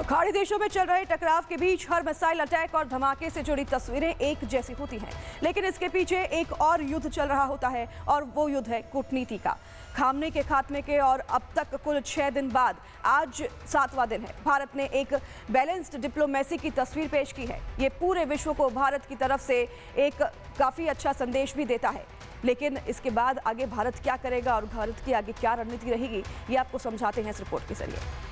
खाड़ी देशों में चल रहे टकराव के बीच हर मिसाइल अटैक और धमाके से जुड़ी तस्वीरें एक जैसी होती हैं, लेकिन इसके पीछे एक और युद्ध चल रहा होता है और वो युद्ध है कूटनीति का। खामने के खात्मे के और अब तक कुल 6 दिन बाद आज 7वां दिन है। भारत ने एक बैलेंस्ड डिप्लोमेसी की तस्वीर पेश की है। ये पूरे विश्व को भारत की तरफ से एक काफ़ी अच्छा संदेश भी देता है। लेकिन इसके बाद आगे भारत क्या करेगा और भारत की आगे क्या रणनीति रहेगी, ये आपको समझाते हैं इस रिपोर्ट के जरिए।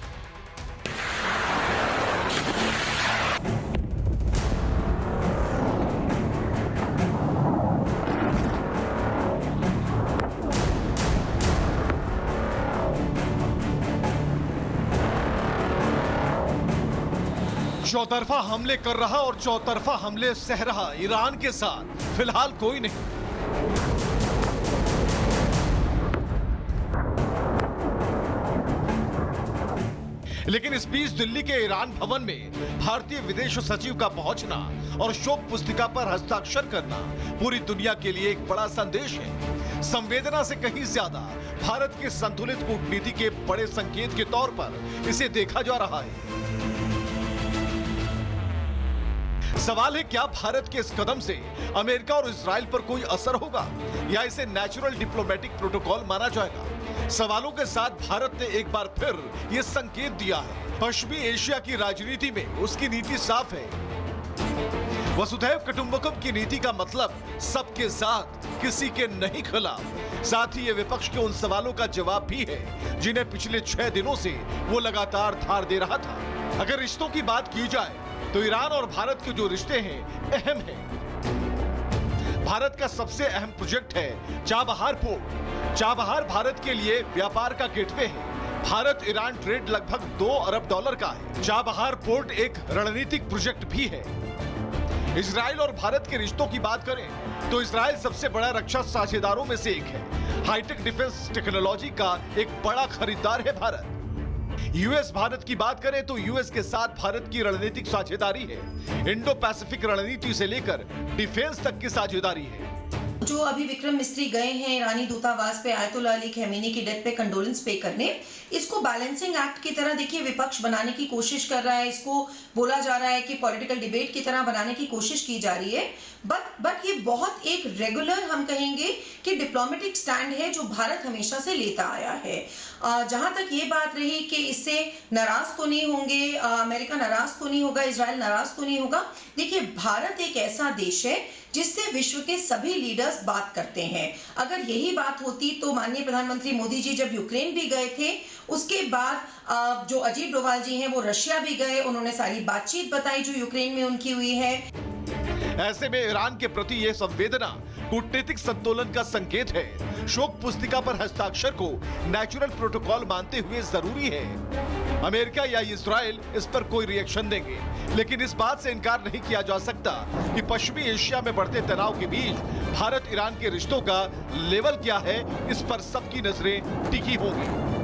चौतरफा हमले कर रहा और चौतरफा हमले सह रहा ईरान के साथ फिलहाल कोई नहीं। लेकिन इस बीच दिल्ली के ईरान भवन में भारतीय विदेश सचिव का पहुंचना और शोक पुस्तिका पर हस्ताक्षर करना पूरी दुनिया के लिए एक बड़ा संदेश है। संवेदना से कहीं ज्यादा भारत के संतुलित कूटनीति के बड़े संकेत के तौर पर इसे देखा जा रहा है। सवाल है, क्या भारत के इस कदम से अमेरिका और इजराइल पर कोई असर होगा या इसे नेचुरल डिप्लोमेटिक प्रोटोकॉल माना जाएगा? सवालों के साथ भारत ने एक बार फिर यह संकेत दिया है। पश्चिमी एशिया की राजनीति में उसकी नीति साफ है। वसुधैव कुटुंबकम की नीति का मतलब सबके साथ, किसी के नहीं खिलाफ। साथ ही ये विपक्ष के उन सवालों का जवाब भी है जिन्हें पिछले 6 दिनों से वो लगातार धार दे रहा था। अगर रिश्तों की बात की जाए तो ईरान और भारत के जो रिश्ते हैं अहम हैं। भारत का सबसे अहम प्रोजेक्ट है चाबहार पोर्ट। चाबहार भारत के लिए व्यापार का गेटवे है। भारत ईरान ट्रेड लगभग $2 अरब का है। चाबहार पोर्ट एक रणनीतिक प्रोजेक्ट भी है। इजराइल और भारत के रिश्तों की बात करें तो इजराइल सबसे बड़ा रक्षा साझेदारों में से एक है। हाईटेक डिफेंस टेक्नोलॉजी का एक बड़ा खरीदार है भारत। यूएस भारत की बात करें तो यूएस के साथ भारत की रणनीतिक साझेदारी है। इंडो पैसिफिक रणनीति से लेकर डिफेंस तक की साझेदारी है। जो अभी विक्रम मिस्त्री गए हैं ईरानी दूतावास पे आयतुल्लाह अली खमेनी की डेथ पे कंडोलेंस पे करने, इसको बैलेंसिंग एक्ट की तरह देखिए विपक्ष बनाने की कोशिश कर रहा है। इसको बोला जा रहा है कि पॉलिटिकल डिबेट की तरह बनाने की कोशिश की जा रही है। बट ये बहुत एक रेगुलर, हम कहेंगे कि डिप्लोमेटिक स्टैंड है जो भारत हमेशा से लेता आया है। जहां तक ये बात रही कि इससे नाराज तो नहीं होंगे, अमेरिका नाराज तो नहीं होगा, इजराइल नाराज तो नहीं होगा। देखिए, भारत एक ऐसा देश है जिससे विश्व के सभी लीडर्स बात करते हैं। अगर यही बात होती तो माननीय प्रधानमंत्री मोदी जी जब यूक्रेन भी गए थे, उसके बाद जो अजीत डोभाल जी हैं वो रशिया भी गए, उन्होंने सारी बातचीत बताई जो यूक्रेन में उनकी हुई है। ऐसे में ईरान के प्रति यह संवेदना कूटनीतिक संतुलन का संकेत है। शोक पुस्तिका पर हस्ताक्षर को नेचुरल प्रोटोकॉल मानते हुए जरूरी है। अमेरिका या इजराइल इस पर कोई रिएक्शन देंगे, लेकिन इस बात से इनकार नहीं किया जा सकता कि पश्चिमी एशिया में बढ़ते तनाव के बीच भारत ईरान के रिश्तों का लेवल क्या है, इस पर सबकी नजरें टिकी होंगी।